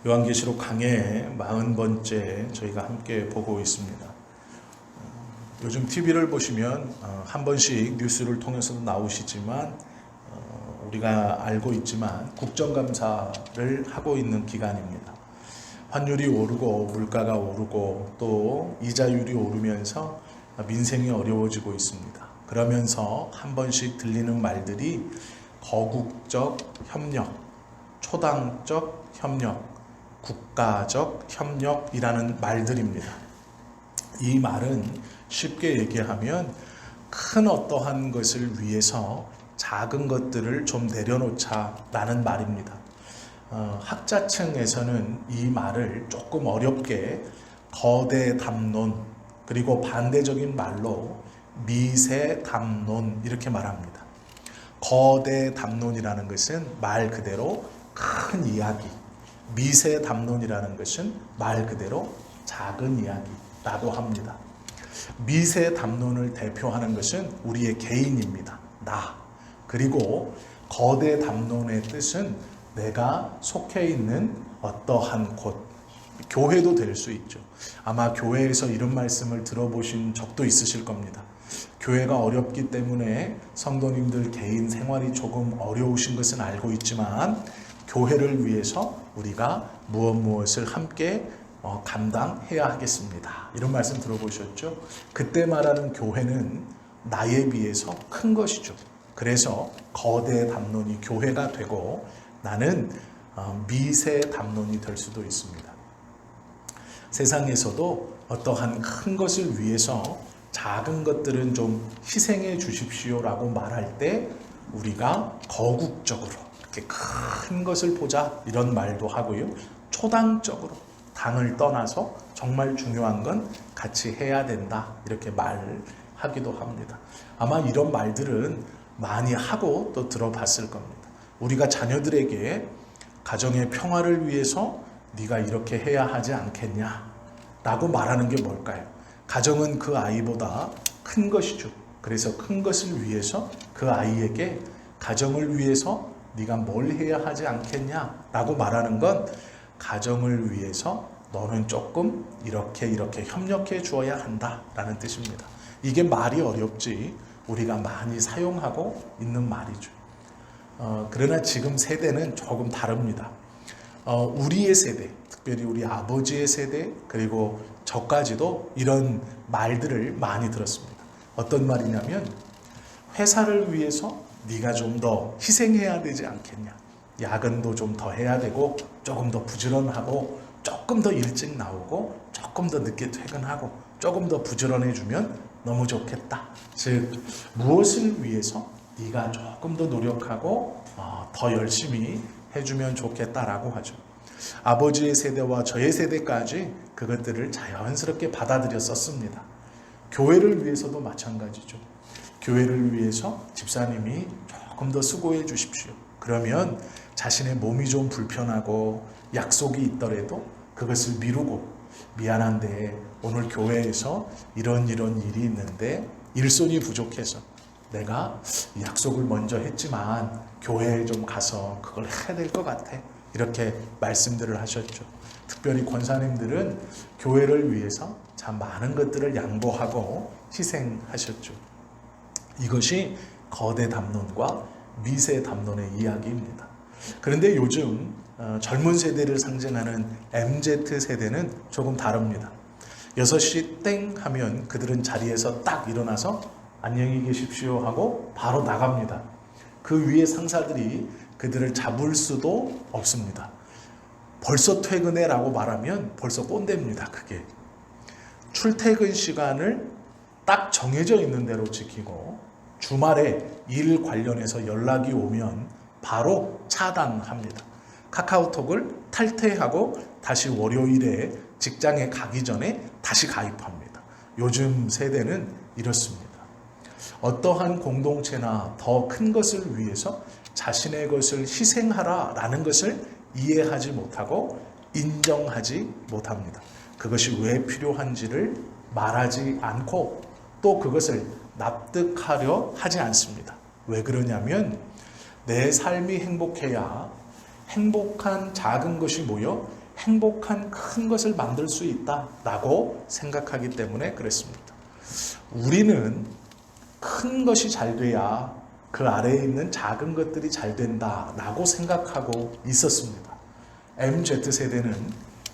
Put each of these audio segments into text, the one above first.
요한계시록 강해 40번째 저희가 함께 보고 있습니다. 요즘 TV를 보시면 한 번씩 뉴스를 통해서도 나오시지만 우리가 알고 있지만 국정감사를 하고 있는 기간입니다. 환율이 오르고 물가가 오르고 또 이자율이 오르면서 민생이 어려워지고 있습니다. 그러면서 한 번씩 들리는 말들이 거국적 협력, 초당적 협력, 국가적 협력이라는 말들입니다. 이 말은 쉽게 얘기하면 큰 어떠한 것을 위해서 작은 것들을 좀 내려놓자라는 말입니다. 학자층에서는 이 말을 조금 어렵게 거대 담론 그리고 반대적인 말로 미세 담론 이렇게 말합니다. 거대 담론이라는 것은 말 그대로 큰 이야기, 미세 담론이라는 것은 말 그대로 작은 이야기라고 합니다. 미세 담론을 대표하는 것은 우리의 개인입니다. 나. 그리고 거대 담론의 뜻은 내가 속해 있는 어떠한 곳, 교회도 될 수 있죠. 아마 교회에서 이런 말씀을 들어보신 적도 있으실 겁니다. 교회가 어렵기 때문에 성도님들 개인 생활이 조금 어려우신 것은 알고 있지만 교회를 위해서 우리가 무엇을 함께 감당해야 하겠습니다. 이런 말씀 들어보셨죠? 그때 말하는 교회는 나에 비해서 큰 것이죠. 그래서 거대 담론이 교회가 되고 나는 미세 담론이 될 수도 있습니다. 세상에서도 어떠한 큰 것을 위해서 작은 것들은 좀 희생해 주십시오라고 말할 때 우리가 거국적으로 이렇게 큰 것을 보자 이런 말도 하고요. 초당적으로 당을 떠나서 정말 중요한 건 같이 해야 된다 이렇게 말하기도 합니다. 아마 이런 말들은 많이 하고 또 들어봤을 겁니다. 우리가 자녀들에게 가정의 평화를 위해서 네가 이렇게 해야 하지 않겠냐 라고 말하는 게 뭘까요? 가정은 그 아이보다 큰 것이죠. 그래서 큰 것을 위해서 그 아이에게 가정을 위해서 네가 뭘 해야 하지 않겠냐 라고 말하는 건 가정을 위해서 너는 조금 이렇게 협력해 주어야 한다 라는 뜻입니다. 이게 말이 어렵지 우리가 많이 사용하고 있는 말이죠. 그러나 지금 세대는 조금 다릅니다. 우리의 세대, 특별히 우리 아버지의 세대 그리고 저까지도 이런 말들을 많이 들었습니다. 어떤 말이냐면 회사를 위해서 네가 좀 더 희생해야 되지 않겠냐. 야근도 좀 더 해야 되고 조금 더 부지런하고 조금 더 일찍 나오고 조금 더 늦게 퇴근하고 조금 더 부지런해주면 너무 좋겠다. 즉 무엇을 위해서 네가 조금 더 노력하고 더 열심히 해주면 좋겠다라고 하죠. 아버지의 세대와 저의 세대까지 그것들을 자연스럽게 받아들였었습니다. 교회를 위해서도 마찬가지죠. 교회를 위해서 집사님이 조금 더 수고해 주십시오. 그러면 자신의 몸이 좀 불편하고 약속이 있더라도 그것을 미루고 미안한데 오늘 교회에서 이런 일이 있는데 일손이 부족해서 내가 약속을 먼저 했지만 교회에 좀 가서 그걸 해야 될 것 같아. 이렇게 말씀들을 하셨죠. 특별히 권사님들은 교회를 위해서 참 많은 것들을 양보하고 희생하셨죠. 이것이 거대 담론과 미세 담론의 이야기입니다. 그런데 요즘 젊은 세대를 상징하는 MZ세대는 조금 다릅니다. 6시 땡 하면 그들은 자리에서 딱 일어나서 안녕히 계십시오 하고 바로 나갑니다. 그 위에 상사들이 그들을 잡을 수도 없습니다. 벌써 퇴근해 라고 말하면 벌써 꼰대입니다. 그게. 출퇴근 시간을 딱 정해져 있는 대로 지키고 주말에 일 관련해서 연락이 오면 바로 차단합니다. 카카오톡을 탈퇴하고 다시 월요일에 직장에 가기 전에 다시 가입합니다. 요즘 세대는 이렇습니다. 어떠한 공동체나 더 큰 것을 위해서 자신의 것을 희생하라라는 것을 이해하지 못하고 인정하지 못합니다. 그것이 왜 필요한지를 말하지 않고 또 그것을 납득하려 하지 않습니다. 왜 그러냐면 내 삶이 행복해야 행복한 작은 것이 모여 행복한 큰 것을 만들 수 있다라고 생각하기 때문에 그랬습니다. 우리는 큰 것이 잘 돼야 그 아래에 있는 작은 것들이 잘 된다라고 생각하고 있었습니다. MZ세대는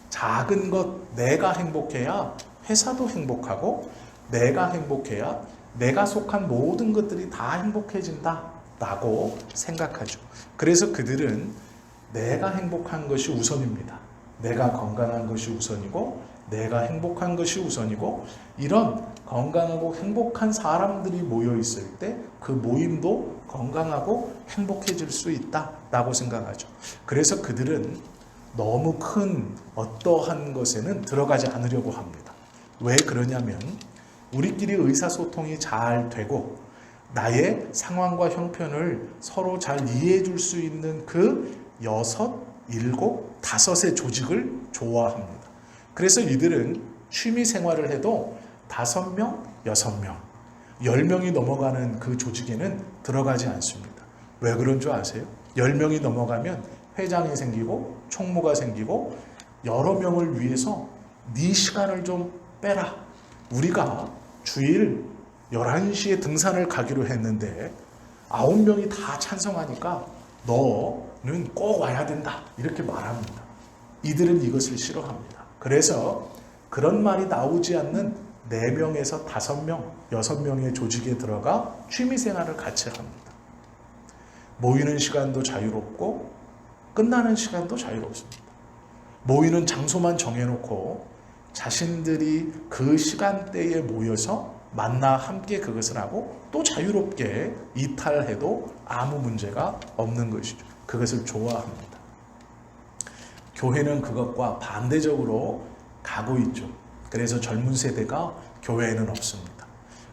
작은 것, 내가 행복해야 회사도 행복하고 내가 행복해야 내가 속한 모든 것들이 다 행복해진다라고 생각하죠. 그래서 그들은 내가 행복한 것이 우선입니다. 내가 건강한 것이 우선이고 내가 행복한 것이 우선이고 이런 건강하고 행복한 사람들이 모여 있을 때 그 모임도 건강하고 행복해질 수 있다라고 생각하죠. 그래서 그들은 너무 큰 어떠한 것에는 들어가지 않으려고 합니다. 왜 그러냐면 우리끼리 의사소통이 잘 되고 나의 상황과 형편을 서로 잘 이해해 줄 수 있는 그 6, 7, 5의 조직을 좋아합니다. 그래서 이들은 취미 생활을 해도 5명, 6명, 10명이 넘어가는 그 조직에는 들어가지 않습니다. 왜 그런 줄 아세요? 10명이 넘어가면 회장이 생기고 총무가 생기고 여러 명을 위해서 네 시간을 좀 빼라. 우리가 주일 11시에 등산을 가기로 했는데 9명이 다 찬성하니까 너는 꼭 와야 된다. 이렇게 말합니다. 이들은 이것을 싫어합니다. 그래서 그런 말이 나오지 않는 4명에서 5명, 6명의 조직에 들어가 취미생활을 같이 합니다. 모이는 시간도 자유롭고 끝나는 시간도 자유롭습니다. 모이는 장소만 정해놓고 자신들이 그 시간대에 모여서 만나 함께 그것을 하고 또 자유롭게 이탈해도 아무 문제가 없는 것이죠. 그것을 좋아합니다. 교회는 그것과 반대적으로 가고 있죠. 그래서 젊은 세대가 교회에는 없습니다.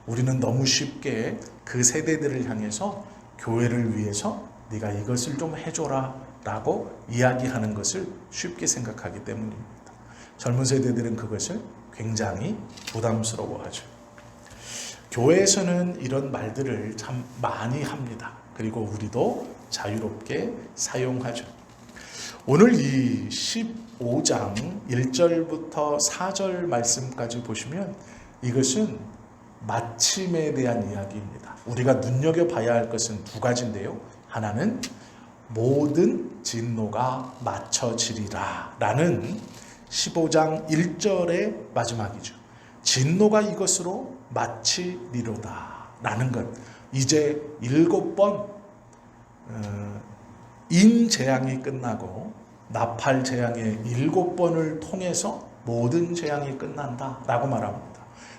우리는 너무 쉽게 그 세대들을 향해서 교회를 위해서 네가 이것을 좀 해줘라 라고 이야기하는 것을 쉽게 생각하기 때문입니다. 젊은 세대들은 그것을 굉장히 부담스러워하죠. 교회에서는 이런 말들을 참 많이 합니다. 그리고 우리도 자유롭게 사용하죠. 오늘 이 15장 1절부터 4절 말씀까지 보시면 이것은 마침에 대한 이야기입니다. 우리가 눈여겨봐야 할 것은 2가지인데요. 하나는 모든 진노가 마쳐지리라 라는 15장 1절의 마지막이죠. 진노가 이것으로 마치리로다 라는 것. 이제 7번 인재앙이 끝나고 나팔 재앙의 7번을 통해서 모든 재앙이 끝난다라고 말합니다.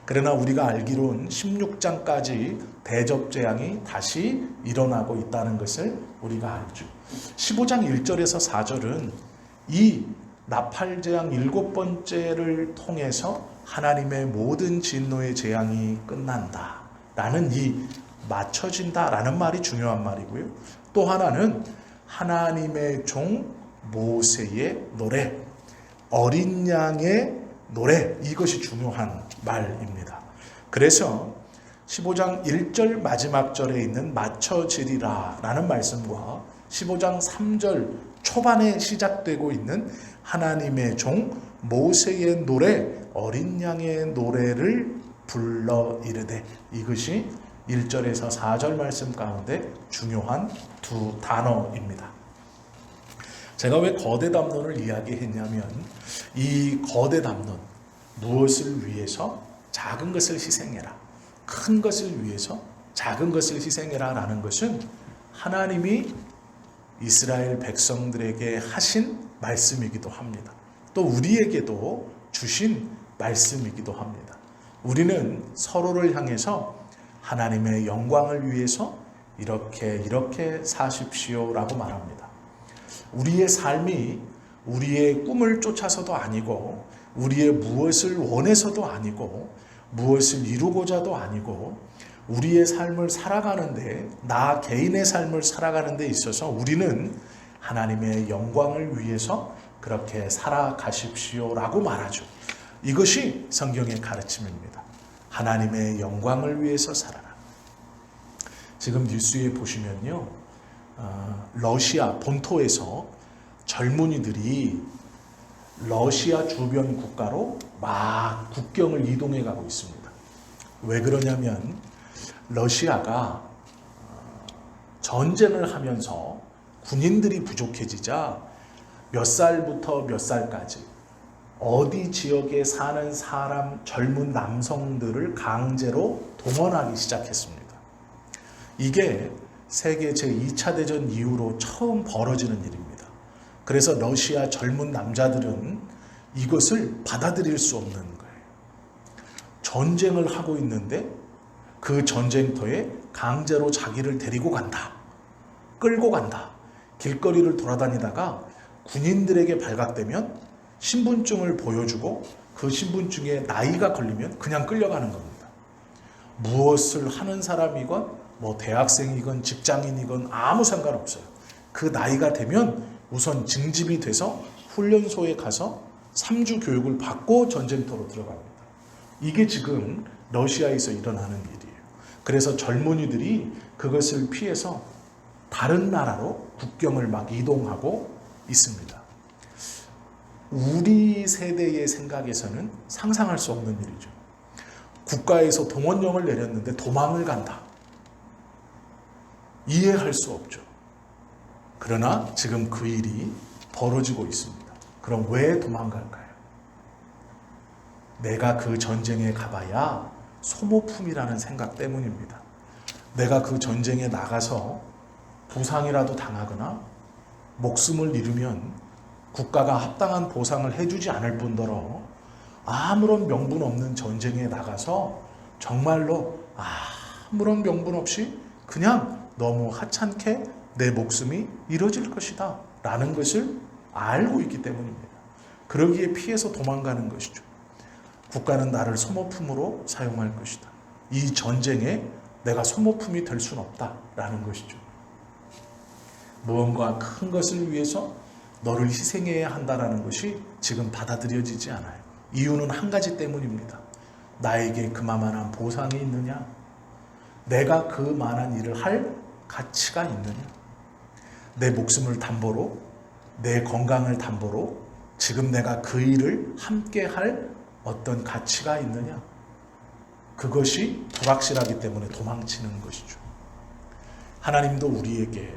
그러나 우리가 알기로는 16장까지 대접 재앙이 다시 일어나고 있다는 것을 우리가 알죠. 15장 1절에서 4절은 이 나팔 재앙 7번째를 통해서 하나님의 모든 진노의 재앙이 끝난다라는 이 맞춰진다라는 말이 중요한 말이고요. 또 하나는 하나님의 종 모세의 노래, 어린 양의 노래, 이것이 중요한 말입니다. 그래서 15장 1절 마지막 절에 있는 맞춰지리라 라는 말씀과 15장 3절 초반에 시작되고 있는 하나님의 종 모세의 노래, 어린 양의 노래를 불러 이르되, 이것이 1절에서 4절 말씀 가운데 중요한 2 단어입니다. 제가 왜 거대 담론을 이야기했냐면 이 거대 담론, 무엇을 위해서 작은 것을 희생해라, 큰 것을 위해서 작은 것을 희생해라 라는 것은 하나님이 이스라엘 백성들에게 하신 말씀이기도 합니다. 또 우리에게도 주신 말씀이기도 합니다. 우리는 서로를 향해서 하나님의 영광을 위해서 이렇게 사십시오라고 말합니다. 우리의 삶이 우리의 꿈을 쫓아서도 아니고 우리의 무엇을 원해서도 아니고 무엇을 이루고자도 아니고 우리의 삶을 살아가는데, 나 개인의 삶을 살아가는 데 있어서 우리는 하나님의 영광을 위해서 그렇게 살아가십시오라고 말하죠. 이것이 성경의 가르침입니다. 하나님의 영광을 위해서 살아라. 지금 뉴스에 보시면요, 러시아 본토에서 젊은이들이 러시아 주변 국가로 막 국경을 이동해 가고 있습니다. 왜 그러냐면 러시아가 전쟁을 하면서 군인들이 부족해지자 몇 살부터 몇 살까지 어디 지역에 사는 사람 젊은 남성들을 강제로 동원하기 시작했습니다. 이게 세계 제2차 대전 이후로 처음 벌어지는 일입니다. 그래서 러시아 젊은 남자들은 이것을 받아들일 수 없는 거예요. 전쟁을 하고 있는데 그 전쟁터에 강제로 자기를 데리고 간다. 끌고 간다. 길거리를 돌아다니다가 군인들에게 발각되면 신분증을 보여주고 그 신분증에 나이가 걸리면 그냥 끌려가는 겁니다. 무엇을 하는 사람이건 뭐 대학생이건 직장인이건 아무 상관없어요. 그 나이가 되면 우선 징집이 돼서 훈련소에 가서 3주 교육을 받고 전쟁터로 들어갑니다. 이게 지금 러시아에서 일어나는 일이에요. 그래서 젊은이들이 그것을 피해서 다른 나라로 국경을 막 이동하고 있습니다. 우리 세대의 생각에서는 상상할 수 없는 일이죠. 국가에서 동원령을 내렸는데 도망을 간다. 이해할 수 없죠. 그러나 지금 그 일이 벌어지고 있습니다. 그럼 왜 도망갈까요? 내가 그 전쟁에 가봐야 소모품이라는 생각 때문입니다. 내가 그 전쟁에 나가서 부상이라도 당하거나 목숨을 잃으면 국가가 합당한 보상을 해주지 않을 뿐더러 아무런 명분 없는 전쟁에 나가서 정말로 아무런 명분 없이 그냥 너무 하찮게 내 목숨이 잃어질 것이다 라는 것을 알고 있기 때문입니다. 그러기에 피해서 도망가는 것이죠. 국가는 나를 소모품으로 사용할 것이다. 이 전쟁에 내가 소모품이 될 수는 없다라는 것이죠. 무언가 큰 것을 위해서 너를 희생해야 한다라는 것이 지금 받아들여지지 않아요. 이유는 한 가지 때문입니다. 나에게 그만한 보상이 있느냐? 내가 그만한 일을 할 가치가 있느냐? 내 목숨을 담보로, 내 건강을 담보로 지금 내가 그 일을 함께 할 어떤 가치가 있느냐? 그것이 불확실하기 때문에 도망치는 것이죠. 하나님도 우리에게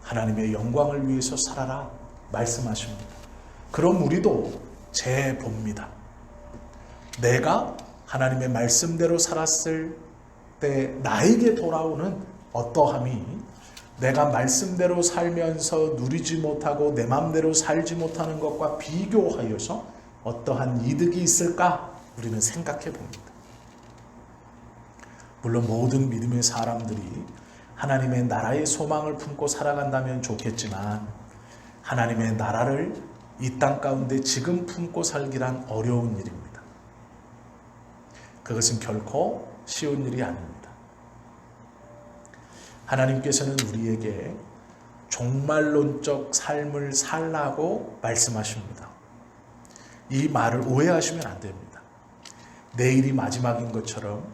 하나님의 영광을 위해서 살아라 말씀하십니다. 그럼 우리도 재봅니다. 내가 하나님의 말씀대로 살았을 때 나에게 돌아오는 어떠함이 내가 말씀대로 살면서 누리지 못하고 내 마음대로 살지 못하는 것과 비교하여서 어떠한 이득이 있을까 우리는 생각해 봅니다. 물론 모든 믿음의 사람들이 하나님의 나라의 소망을 품고 살아간다면 좋겠지만 하나님의 나라를 이 땅 가운데 지금 품고 살기란 어려운 일입니다. 그것은 결코 쉬운 일이 아닙니다. 하나님께서는 우리에게 종말론적 삶을 살라고 말씀하십니다. 이 말을 오해하시면 안 됩니다. 내일이 마지막인 것처럼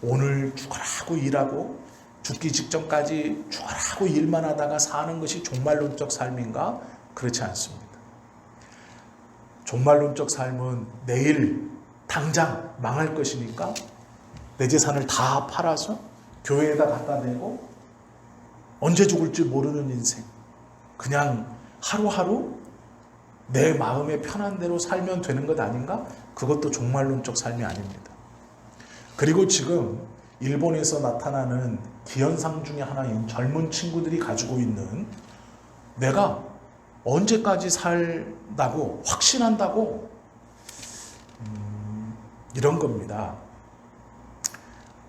오늘 죽어라고 일하고 죽기 직전까지 죽어라고 일만 하다가 사는 것이 종말론적 삶인가? 그렇지 않습니다. 종말론적 삶은 내일 당장 망할 것이니까 내 재산을 다 팔아서 교회에다 갖다 대고 언제 죽을지 모르는 인생, 그냥 하루하루 내 마음의 편한 대로 살면 되는 것 아닌가? 그것도 종말론적 삶이 아닙니다. 그리고 지금 일본에서 나타나는 기현상 중에 하나인 젊은 친구들이 가지고 있는 내가 언제까지 살다고 확신한다고 이런 겁니다.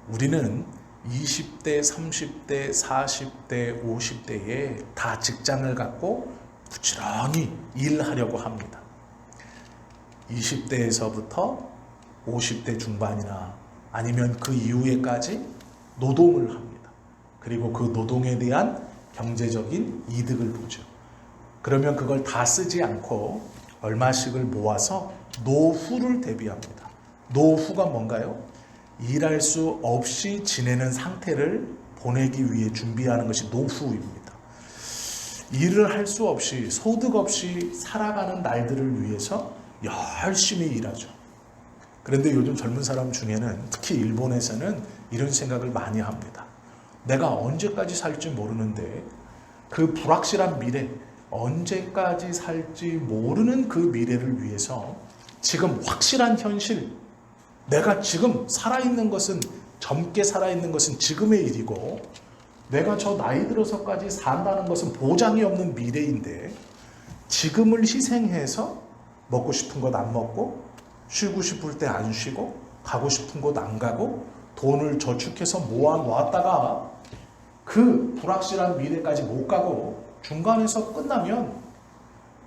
우리는 20대, 30대, 40대, 50대에 다 직장을 갖고 부지런히 일하려고 합니다. 20대에서부터 50대 중반이나 아니면 그 이후에까지 노동을 합니다. 그리고 그 노동에 대한 경제적인 이득을 보죠. 그러면 그걸 다 쓰지 않고 얼마씩을 모아서 노후를 대비합니다. 노후가 뭔가요? 일할 수 없이 지내는 상태를 보내기 위해 준비하는 것이 노후입니다. 일을 할 수 없이 소득 없이 살아가는 날들을 위해서 열심히 일하죠. 그런데 요즘 젊은 사람 중에는 특히 일본에서는 이런 생각을 많이 합니다. 내가 언제까지 살지 모르는데 그 불확실한 미래, 언제까지 살지 모르는 그 미래를 위해서 지금 확실한 현실, 내가 지금 살아있는 것은, 젊게 살아있는 것은 지금의 일이고 내가 저 나이 들어서까지 산다는 것은 보장이 없는 미래인데 지금을 희생해서 먹고 싶은 것 안 먹고 쉬고 싶을 때 안 쉬고 가고 싶은 곳 안 가고 돈을 저축해서 모아 놓았다가 그 불확실한 미래까지 못 가고 중간에서 끝나면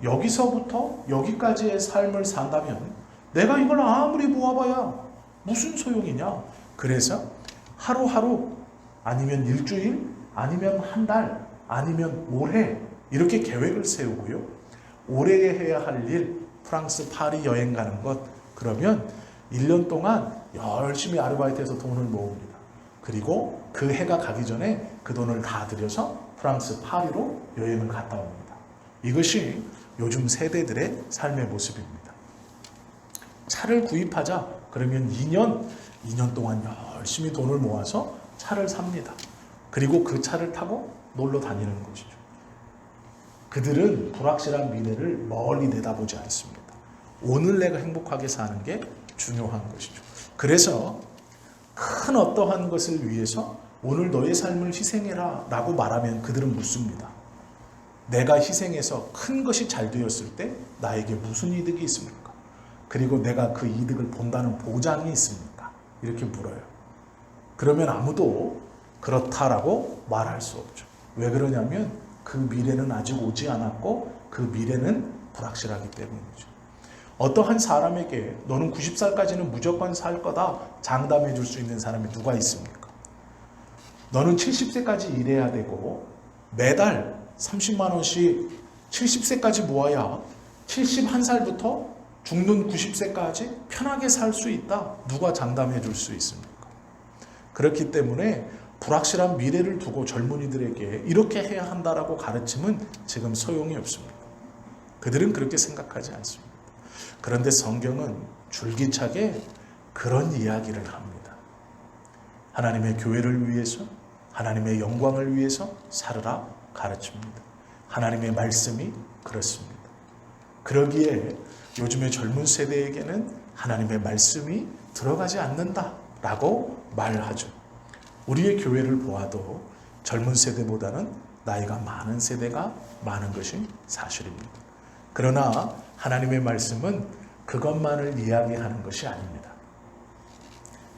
여기서부터 여기까지의 삶을 산다면 내가 이걸 아무리 모아봐야 무슨 소용이냐. 그래서 하루하루 아니면 일주일 아니면 한 달 아니면 올해 이렇게 계획을 세우고요. 올해 해야 할 일, 프랑스 파리 여행 가는 것, 그러면 1년 동안 열심히 아르바이트해서 돈을 모읍니다. 그리고 그 해가 가기 전에 그 돈을 다 들여서 프랑스 파리로 여행을 갔다 옵니다. 이것이 요즘 세대들의 삶의 모습입니다. 차를 구입하자 그러면 2년 동안 열심히 돈을 모아서 차를 삽니다. 그리고 그 차를 타고 놀러 다니는 것이죠. 그들은 불확실한 미래를 멀리 내다보지 않습니다. 오늘 내가 행복하게 사는 게 중요한 것이죠. 그래서 큰 어떠한 것을 위해서 오늘 너의 삶을 희생해라 라고 말하면 그들은 묻습니다. 내가 희생해서 큰 것이 잘 되었을 때 나에게 무슨 이득이 있습니까? 그리고 내가 그 이득을 본다는 보장이 있습니까? 이렇게 물어요. 그러면 아무도 그렇다라고 말할 수 없죠. 왜 그러냐면 그 미래는 아직 오지 않았고 그 미래는 불확실하기 때문이죠. 어떠한 사람에게 너는 90살까지는 무조건 살 거다 장담해 줄 수 있는 사람이 누가 있습니까? 너는 70세까지 일해야 되고 매달 30만 원씩 70세까지 모아야 71살부터 죽는 90세까지 편하게 살 수 있다. 누가 장담해 줄 수 있습니까? 그렇기 때문에 불확실한 미래를 두고 젊은이들에게 이렇게 해야 한다라고 가르침은 지금 소용이 없습니다. 그들은 그렇게 생각하지 않습니다. 그런데 성경은 줄기차게 그런 이야기를 합니다. 하나님의 교회를 위해서, 하나님의 영광을 위해서 살으라 가르칩니다. 하나님의 말씀이 그렇습니다. 그러기에 요즘의 젊은 세대에게는 하나님의 말씀이 들어가지 않는다라고 말하죠. 우리의 교회를 보아도 젊은 세대보다는 나이가 많은 세대가 많은 것이 사실입니다. 그러나 하나님의 말씀은 그것만을 이야기하는 것이 아닙니다.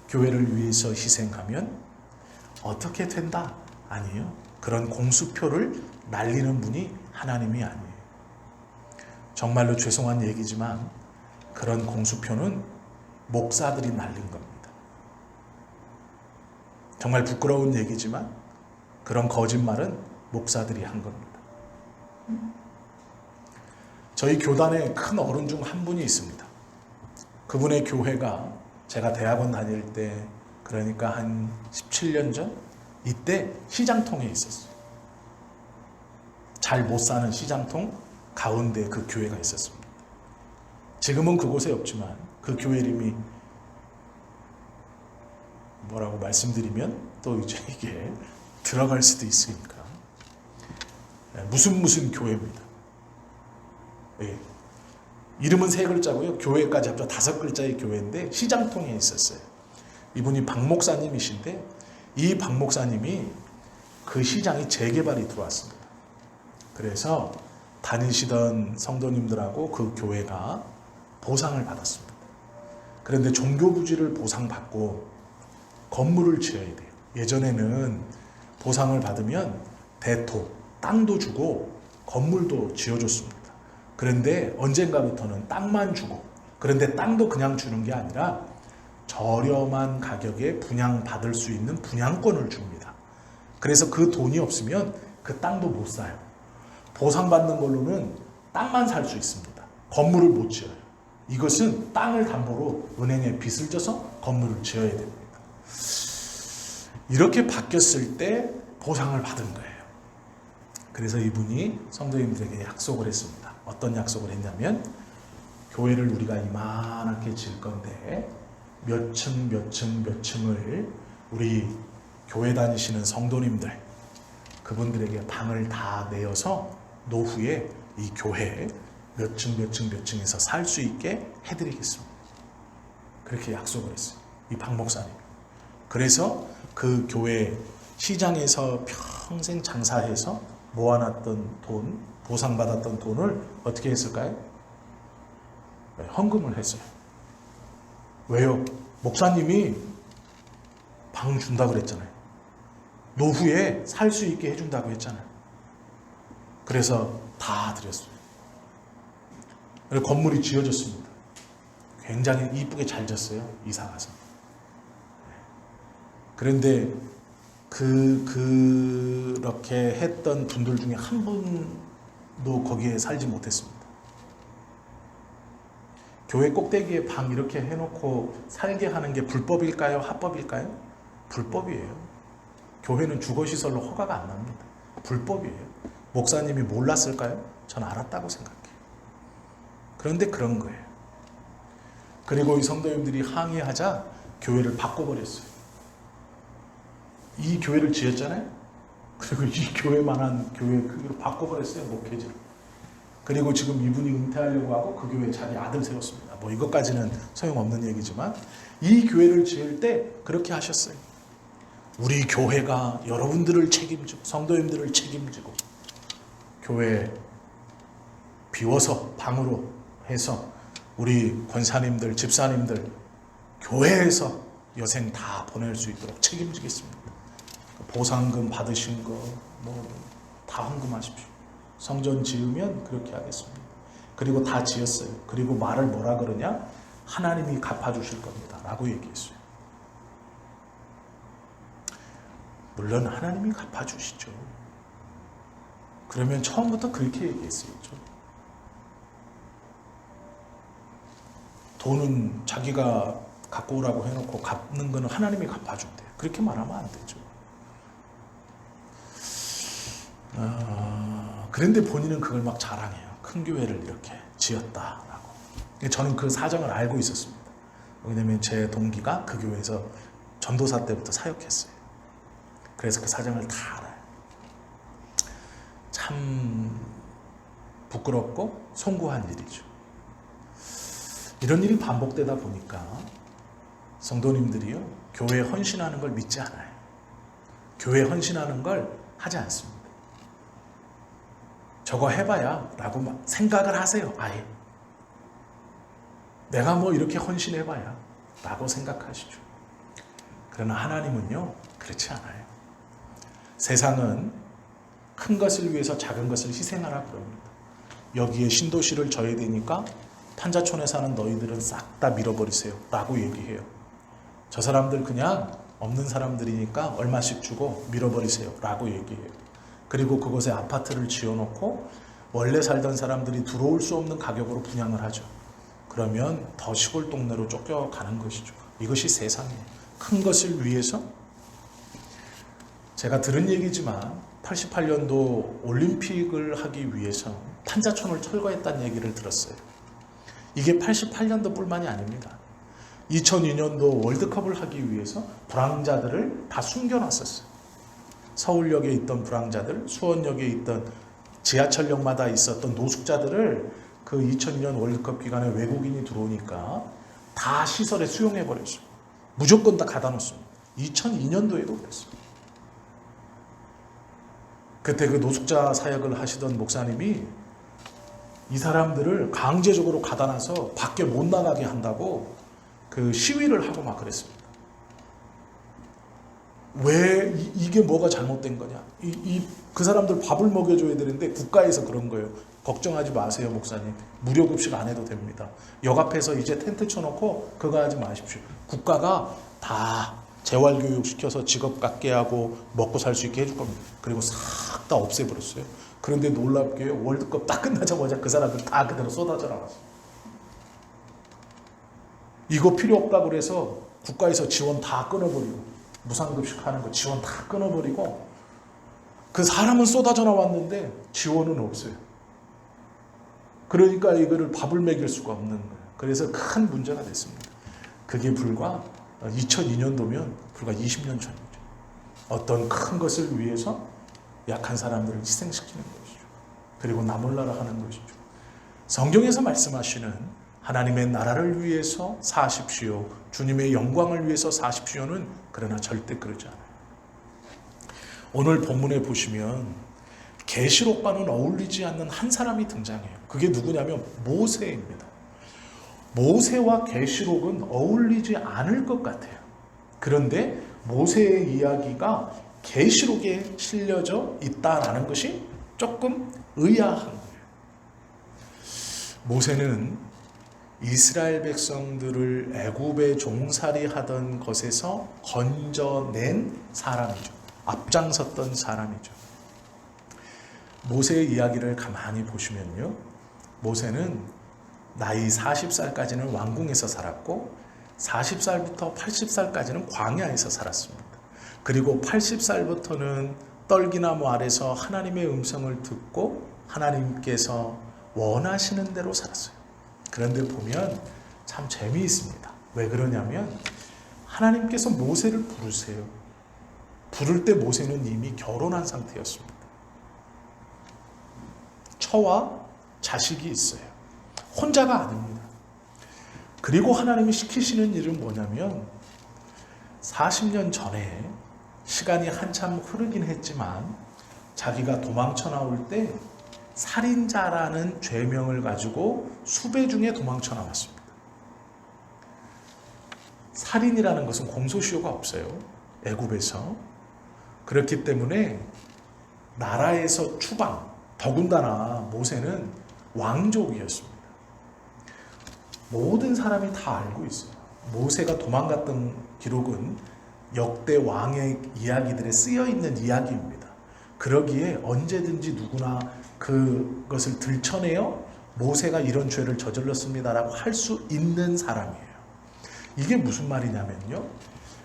교회를 위해서 희생하면 어떻게 된다? 아니에요. 그런 공수표를 날리는 분이 하나님이 아니에요. 정말로 죄송한 얘기지만 그런 공수표는 목사들이 날린 겁니다. 정말 부끄러운 얘기지만 그런 거짓말은 목사들이 한 겁니다. 저희 교단에 큰 어른 중 한 분이 있습니다. 그분의 교회가 제가 대학원 다닐 때, 그러니까 한 17년 전, 이때 시장통에 있었어요. 잘 못 사는 시장통 가운데 그 교회가 있었습니다. 지금은 그곳에 없지만 그 교회 이름이 뭐라고 말씀드리면 또 이제 이게 들어갈 수도 있으니까 무슨 교회입니다. 예. 이름은 3글자고요. 교회까지 합쳐 5글자의 교회인데 시장통에 있었어요. 이분이 박 목사님이신데 이 박 목사님이 그 시장이 재개발이 들어왔습니다. 그래서 다니시던 성도님들하고 그 교회가 보상을 받았습니다. 그런데 종교부지를 보상받고 건물을 지어야 돼요. 예전에는 보상을 받으면 대토, 땅도 주고 건물도 지어줬습니다. 그런데 언젠가부터는 땅만 주고, 그런데 땅도 그냥 주는 게 아니라 저렴한 가격에 분양받을 수 있는 분양권을 줍니다. 그래서 그 돈이 없으면 그 땅도 못 사요. 보상받는 걸로는 땅만 살 수 있습니다. 건물을 못 지어요. 이것은 땅을 담보로 은행에 빚을 져서 건물을 지어야 됩니다. 이렇게 바뀌었을 때 보상을 받은 거예요. 그래서 이분이 성도님들에게 약속을 했습니다. 어떤 약속을 했냐면 교회를 우리가 이만하게 지을 건데 몇 층을 우리 교회 다니시는 성도님들 그분들에게 방을 다 내어서 노후에 이 교회 몇 층에서 살 수 있게 해드리겠습니다. 그렇게 약속을 했어요. 이 박 목사님. 그래서 그 교회 시장에서 평생 장사해서 모아놨던 돈, 보상받았던 돈을 어떻게 했을까요? 헌금을 했어요. 왜요? 목사님이 방 준다고 그랬잖아요. 노후에 살 수 있게 해준다고 했잖아요. 그래서 다 드렸어요. 건물이 지어졌습니다. 굉장히 이쁘게 잘 졌어요. 이사가서. 그런데 그렇게 했던 분들 중에 한 분도 거기에 살지 못했습니다. 교회 꼭대기에 방 이렇게 해놓고 살게 하는 게 불법일까요? 합법일까요? 불법이에요. 교회는 주거시설로 허가가 안 납니다. 불법이에요. 목사님이 몰랐을까요? 전 알았다고 생각해요. 그런데 그런 거예요. 그리고 이 성도님들이 항의하자 교회를 바꿔버렸어요. 이 교회를 지었잖아요. 그리고 이 교회만한 교회 크기로 바꿔버렸어요. 목회지를. 그리고 지금 이분이 은퇴하려고 하고 그 교회에 자기 아들 세웠습니다. 뭐 이것까지는 소용없는 얘기지만 이 교회를 지을 때 그렇게 하셨어요. 우리 교회가 여러분들을 책임지고 성도님들을 책임지고 교회 비워서 방으로 해서 우리 권사님들, 집사님들 교회에서 여생 다 보낼 수 있도록 책임지겠습니다. 보상금 받으신 거 뭐 다 헌금하십시오. 성전 지으면 그렇게 하겠습니다. 그리고 다 지었어요. 그리고 말을 뭐라 그러냐? 하나님이 갚아주실 겁니다. 라고 얘기했어요. 물론 하나님이 갚아주시죠. 그러면 처음부터 그렇게 얘기했어요. 돈은 자기가 갖고 오라고 해놓고 갚는 거는 하나님이 갚아준대요. 그렇게 말하면 안 되죠. 그런데 본인은 그걸 막 자랑해요. 큰 교회를 이렇게 지었다라고. 저는 그 사정을 알고 있었습니다. 왜냐하면 제 동기가 그 교회에서 전도사 때부터 사역했어요. 그래서 그 사정을 다 알아요. 참 부끄럽고 송구한 일이죠. 이런 일이 반복되다 보니까 성도님들이요, 교회에 헌신하는 걸 믿지 않아요. 교회에 헌신하는 걸 하지 않습니다. 저거 해봐야 라고 생각을 하세요. 아예 내가 뭐 이렇게 헌신해봐야 라고 생각하시죠. 그러나 하나님은요 그렇지 않아요. 세상은 큰 것을 위해서 작은 것을 희생하라 그럽니다. 여기에 신도시를 져야 되니까 판자촌에 사는 너희들은 싹 다 밀어버리세요 라고 얘기해요. 저 사람들 그냥 없는 사람들이니까 얼마씩 주고 밀어버리세요 라고 얘기해요. 그리고 그곳에 아파트를 지어놓고 원래 살던 사람들이 들어올 수 없는 가격으로 분양을 하죠. 그러면 더 시골 동네로 쫓겨가는 것이죠. 이것이 세상이에요. 큰 것을 위해서. 제가 들은 얘기지만 88년도 올림픽을 하기 위해서 판자촌을 철거했다는 얘기를 들었어요. 이게 88년도 뿐만이 아닙니다. 2002년도 월드컵을 하기 위해서 불황자들을 다 숨겨놨었어요. 서울역에 있던 불황자들, 수원역에 있던 지하철역마다 있었던 노숙자들을 그 2002년 월드컵 기간에 외국인이 들어오니까 다 시설에 수용해버렸어요. 무조건 다 가다 놓습니다. 2002년도에도 그랬어요. 그때 그 노숙자 사역을 하시던 목사님이 이 사람들을 강제적으로 가다 놔서 밖에 못 나가게 한다고 그 시위를 하고 막 그랬습니다. 왜 이게 뭐가 잘못된 거냐? 그 사람들 밥을 먹여줘야 되는데 국가에서 그런 거예요. 걱정하지 마세요, 목사님. 무료 급식 안 해도 됩니다. 역 앞에서 이제 텐트 쳐놓고 그거 하지 마십시오. 국가가 다 재활교육 시켜서 직업 갖게 하고 먹고 살 수 있게 해줄 겁니다. 그리고 싹 다 없애버렸어요. 그런데 놀랍게 월드컵 딱 끝나자마자 그 사람들 다 그대로 쏟아져 나갔어요. 이거 필요 없다고 그래서 국가에서 지원 다 끊어버리고 무상급식 하는 거 지원 다 끊어버리고 그 사람은 쏟아져 나왔는데 지원은 없어요. 그러니까 이거를 밥을 먹일 수가 없는 거예요. 그래서 큰 문제가 됐습니다. 그게 불과 2002년도면 불과 20년 전이죠. 어떤 큰 것을 위해서 약한 사람들을 희생시키는 것이죠. 그리고 나 몰라라 하는 것이죠. 성경에서 말씀하시는 하나님의 나라를 위해서 사십시오, 주님의 영광을 위해서 사십시오는 그러나 절대 그러지 않아요. 오늘 본문에 보시면 계시록과는 어울리지 않는 한 사람이 등장해요. 그게 누구냐면 모세입니다. 모세와 계시록은 어울리지 않을 것 같아요. 그런데 모세의 이야기가 계시록에 실려져 있다라는 것이 조금 의아한 거예요. 모세는 이스라엘 백성들을 애굽에 종살이하던 것에서 건져낸 사람이죠. 앞장섰던 사람이죠. 모세의 이야기를 가만히 보시면요, 모세는 나이 40살까지는 왕궁에서 살았고 40살부터 80살까지는 광야에서 살았습니다. 그리고 80살부터는 떨기나무 아래서 하나님의 음성을 듣고 하나님께서 원하시는 대로 살았어요. 그런데 보면 참 재미있습니다. 왜 그러냐면 하나님께서 모세를 부르세요. 부를 때 모세는 이미 결혼한 상태였습니다. 처와 자식이 있어요. 혼자가 아닙니다. 그리고 하나님이 시키시는 일은 뭐냐면 40년 전에 시간이 한참 흐르긴 했지만 자기가 도망쳐 나올 때 살인자라는 죄명을 가지고 수배 중에 도망쳐 나왔습니다. 살인이라는 것은 공소시효가 없어요. 애굽에서. 그렇기 때문에 나라에서 추방, 더군다나 모세는 왕족이었습니다. 모든 사람이 다 알고 있어요. 모세가 도망갔던 기록은 역대 왕의 이야기들에 쓰여있는 이야기입니다. 그러기에 언제든지 누구나 그것을 들춰내어 모세가 이런 죄를 저질렀습니다라고 할 수 있는 사람이에요. 이게 무슨 말이냐면요,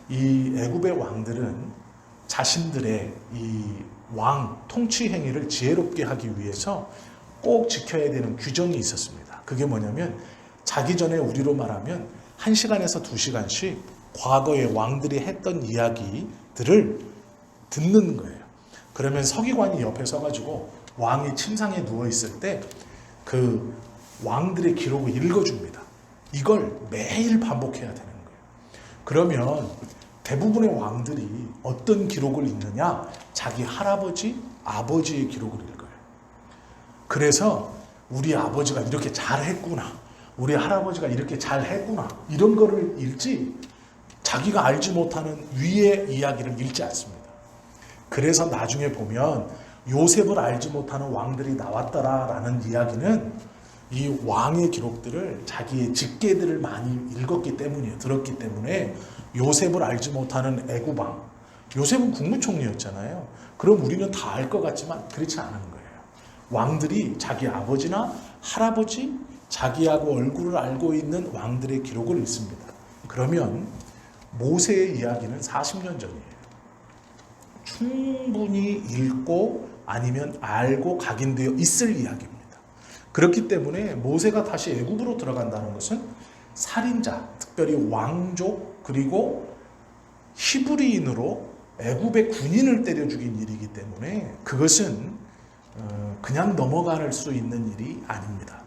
이 애굽의 왕들은 자신들의 이 왕 통치 행위를 지혜롭게 하기 위해서 꼭 지켜야 되는 규정이 있었습니다. 그게 뭐냐면 자기 전에 우리로 말하면 1시간에서 2시간씩 과거의 왕들이 했던 이야기들을 듣는 거예요. 그러면 서기관이 옆에 서가지고 왕이 침상에 누워있을 때 그 왕들의 기록을 읽어줍니다. 이걸 매일 반복해야 되는 거예요. 그러면 대부분의 왕들이 어떤 기록을 읽느냐? 자기 할아버지, 아버지의 기록을 읽어요. 그래서 우리 아버지가 이렇게 잘했구나, 우리 할아버지가 이렇게 잘했구나, 이런 거를 읽지 자기가 알지 못하는 위의 이야기를 읽지 않습니다. 그래서 나중에 보면 요셉을 알지 못하는 왕들이 나왔더라라는 이야기는 이 왕의 기록들을 자기의 직계들을 많이 읽었기 때문이에요. 들었기 때문에 요셉을 알지 못하는 애굽 왕, 요셉은 국무총리였잖아요. 그럼 우리는 다 알 것 같지만 그렇지 않은 거예요. 왕들이 자기 아버지나 할아버지, 자기하고 얼굴을 알고 있는 왕들의 기록을 읽습니다. 그러면 모세의 이야기는 40년 전이에요. 충분히 읽고 아니면 알고 각인되어 있을 이야기입니다. 그렇기 때문에 모세가 다시 애굽으로 들어간다는 것은 살인자, 특별히 왕족, 그리고 히브리인으로 애굽의 군인을 때려 죽인 일이기 때문에 그것은 그냥 넘어갈 수 있는 일이 아닙니다.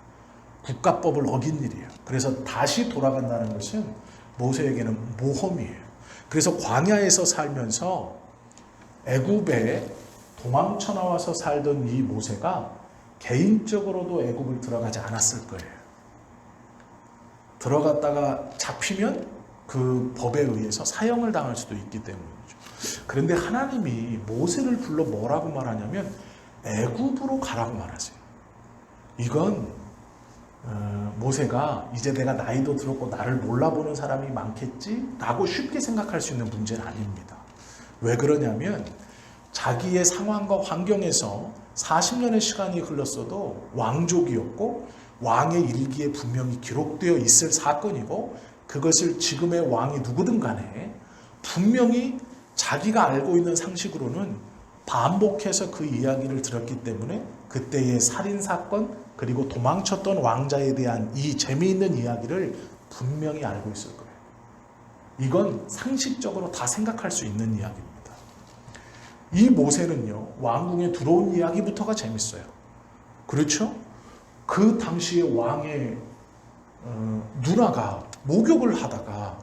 국가법을 어긴 일이에요. 그래서 다시 돌아간다는 것은 모세에게는 모험이에요. 그래서 광야에서 살면서 애굽에 도망쳐 나와서 살던 이 모세가 개인적으로도 애굽을 들어가지 않았을 거예요. 들어갔다가 잡히면 그 법에 의해서 사형을 당할 수도 있기 때문이죠. 그런데 하나님이 모세를 불러 뭐라고 말하냐면 애굽으로 가라고 말하세요. 이건 모세가 이제 내가 나이도 들었고 나를 몰라보는 사람이 많겠지? 라고 쉽게 생각할 수 있는 문제는 아닙니다. 왜 그러냐면 자기의 상황과 환경에서 40년의 시간이 흘렀어도 왕족이었고 왕의 일기에 분명히 기록되어 있을 사건이고 그것을 지금의 왕이 누구든 간에 분명히 자기가 알고 있는 상식으로는 반복해서 그 이야기를 들었기 때문에 그때의 살인사건 그리고 도망쳤던 왕자에 대한 이 재미있는 이야기를 분명히 알고 있을 거예요. 이건 상식적으로 다 생각할 수 있는 이야기입니다. 이 모세는요, 왕궁에 들어온 이야기부터가 재밌어요. 그렇죠? 그 당시에 왕의 누나가 목욕을 하다가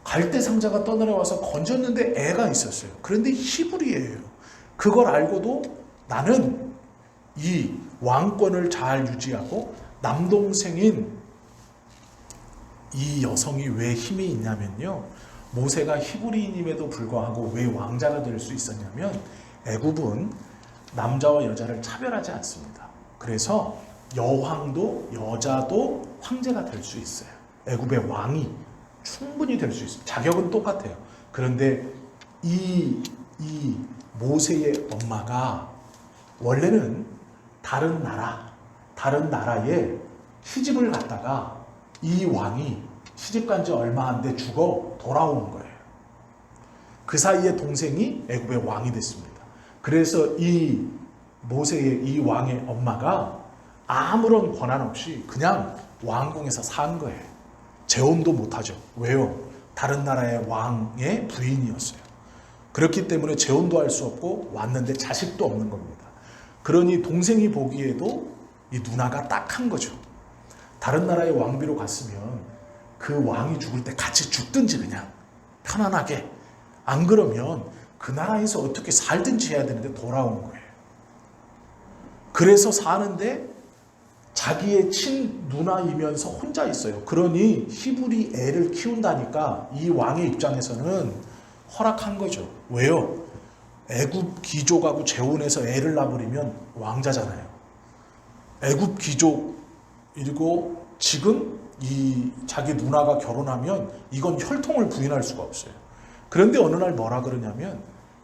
갈대상자가 떠내려와서 건졌는데 애가 있었어요. 그런데 히브리예요. 그걸 알고도 나는 이 왕권을 잘 유지하고 남동생인 이 여성이 왜 힘이 있냐면요, 모세가 히브리인임에도 불구하고 왜 왕자가 될 수 있었냐면 애굽은 남자와 여자를 차별하지 않습니다. 그래서 여왕도 여자도 황제가 될 수 있어요. 애굽의 왕이 충분히 될 수 있어요. 자격은 똑같아요. 그런데 이 모세의 엄마가 원래는 다른 나라에 시집을 갔다가 이 왕이 시집 간 지 얼마 안 돼 죽어 돌아오는 거예요. 그 사이에 동생이 애굽의 왕이 됐습니다. 그래서 이 모세의 이 왕의 엄마가 아무런 권한 없이 그냥 왕궁에서 산 거예요. 재혼도 못하죠. 왜요? 다른 나라의 왕의 부인이었어요. 그렇기 때문에 재혼도 할 수 없고 왔는데 자식도 없는 겁니다. 그러니 동생이 보기에도 이 누나가 딱한 거죠. 다른 나라의 왕비로 갔으면 그 왕이 죽을 때 같이 죽든지 그냥 편안하게, 안 그러면 그 나라에서 어떻게 살든지 해야 되는데 돌아온 거예요. 그래서 사는데 자기의 친 누나이면서 혼자 있어요. 그러니 히브리 애를 키운다니까 이 왕의 입장에서는 허락한 거죠. 왜요? 애굽 귀족하고 재혼해서 애를 낳아버리면 왕자잖아요. 애굽 귀족이고 지금 이 자기 누나가 결혼하면 이건 혈통을 부인할 수가 없어요. 그런데 어느 날 뭐라 그러냐면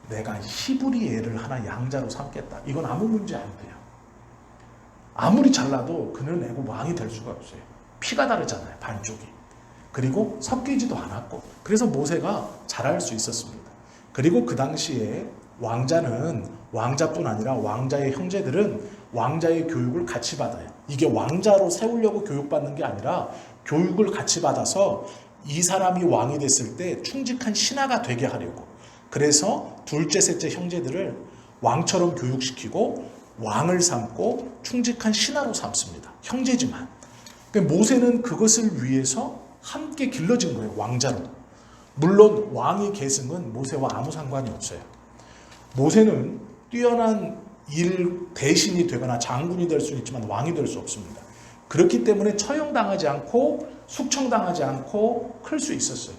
내가 히브리 애를 하나 양자로 삼겠다. 이건 아무 문제 안 돼요. 아무리 잘나도 그는 애굽 왕이 될 수가 없어요. 피가 다르잖아요, 반쪽이. 그리고 섞이지도 않았고. 그래서 모세가 잘할 수 있었습니다. 그리고 그 당시에 왕자는 왕자뿐 아니라 왕자의 형제들은 왕자의 교육을 같이 받아요. 이게 왕자로 세우려고 교육받는 게 아니라 교육을 같이 받아서 이 사람이 왕이 됐을 때 충직한 신하가 되게 하려고. 그래서 둘째, 셋째 형제들을 왕처럼 교육시키고 왕을 삼고 충직한 신하로 삼습니다. 형제지만. 모세는 그것을 위해서 함께 길러진 거예요. 왕자로. 물론 왕의 계승은 모세와 아무 상관이 없어요. 모세는 뛰어난 일 대신이 되거나 장군이 될 수는 있지만 왕이 될 수 없습니다. 그렇기 때문에 처형당하지 않고 숙청당하지 않고 클 수 있었어요.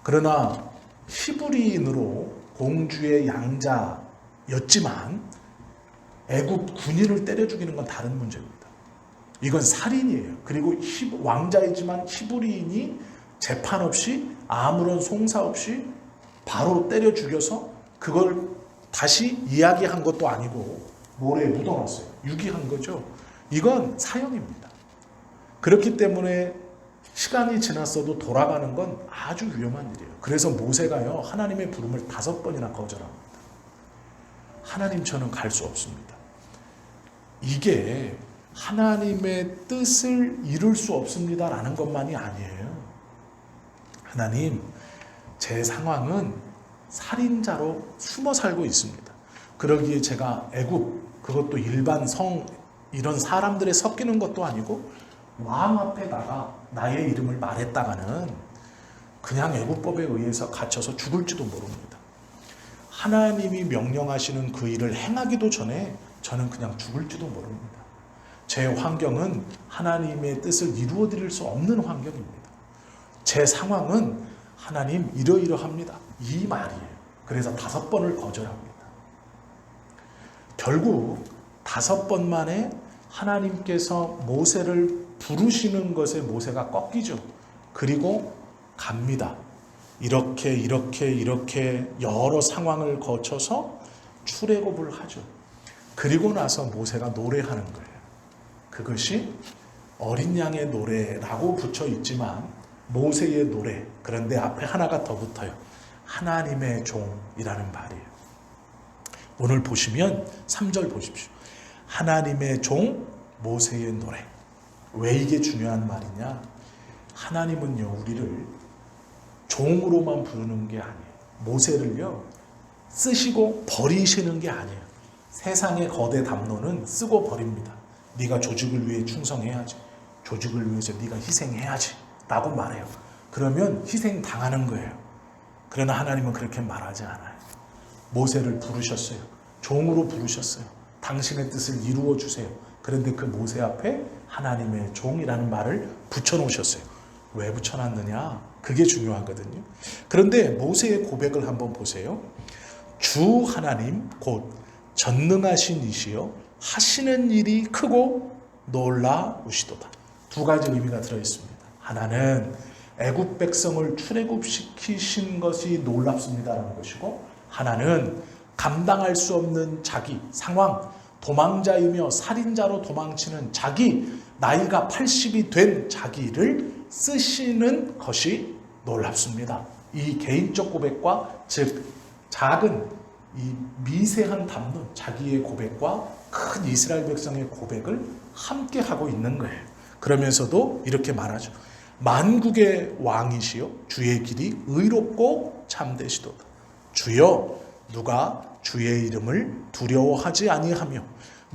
그러나 히브리인으로 공주의 양자였지만 애굽 군인을 때려 죽이는 건 다른 문제입니다. 이건 살인이에요. 그리고 왕자이지만 히브리인이 재판 없이 아무런 송사 없이 바로 때려 죽여서 그걸 다시 이야기한 것도 아니고 모래에 묻어놨어요. 유기한 거죠. 이건 사형입니다. 그렇기 때문에 시간이 지났어도 돌아가는 건 아주 위험한 일이에요. 그래서 모세가요, 하나님의 부름을 5번이나 거절합니다. 하나님, 저는 갈 수 없습니다. 이게 하나님의 뜻을 이룰 수 없습니다라는 것만이 아니에요. 하나님, 제 상황은 살인자로 숨어 살고 있습니다. 그러기에 제가 애굽, 그것도 일반 성, 이런 사람들에 섞이는 것도 아니고 왕 앞에다가 나의 이름을 말했다가는 그냥 애굽법에 의해서 갇혀서 죽을지도 모릅니다. 하나님이 명령하시는 그 일을 행하기도 전에 저는 그냥 죽을지도 모릅니다. 제 환경은 하나님의 뜻을 이루어 드릴 수 없는 환경입니다. 제 상황은 하나님 이러이러합니다. 이 말이에요. 그래서 5번을 거절합니다. 결국 5번 만에 하나님께서 모세를 부르시는 것에 모세가 꺾이죠. 그리고 갑니다. 이렇게 여러 상황을 거쳐서 출애굽을 하죠. 그리고 나서 모세가 노래하는 거예요. 그것이 어린 양의 노래라고 붙여 있지만 모세의 노래, 그런데 앞에 하나가 더 붙어요. 하나님의 종이라는 말이에요. 오늘 보시면 3절 보십시오. 하나님의 종 모세의 노래. 왜 이게 중요한 말이냐? 하나님은요, 우리를 종으로만 부르는 게 아니에요. 모세를요, 쓰시고 버리시는 게 아니에요. 세상의 거대 담론은 쓰고 버립니다. 네가 조직을 위해 충성해야지. 조직을 위해서 네가 희생해야지. 라고 말해요. 그러면 희생 당하는 거예요. 그러나 하나님은 그렇게 말하지 않아요. 모세를 부르셨어요. 종으로 부르셨어요. 당신의 뜻을 이루어 주세요. 그런데 그 모세 앞에 하나님의 종이라는 말을 붙여놓으셨어요. 왜 붙여놨느냐? 그게 중요하거든요. 그런데 모세의 고백을 한번 보세요. 주 하나님 곧 전능하신 이시여 하시는 일이 크고 놀라우시도다. 두 가지 의미가 들어있습니다. 하나는 애굽 백성을 출애굽시키신 것이 놀랍습니다라는 것이고, 하나는 감당할 수 없는 자기 상황, 도망자이며 살인자로 도망치는 자기, 나이가 80이 된 자기를 쓰시는 것이 놀랍습니다. 이 개인적 고백과, 즉 작은 이 미세한 담론, 자기의 고백과 큰 이스라엘 백성의 고백을 함께 하고 있는 거예요. 그러면서도 이렇게 말하죠. 만국의 왕이시여 주의 길이 의롭고 참되시도다. 주여 누가 주의 이름을 두려워하지 아니하며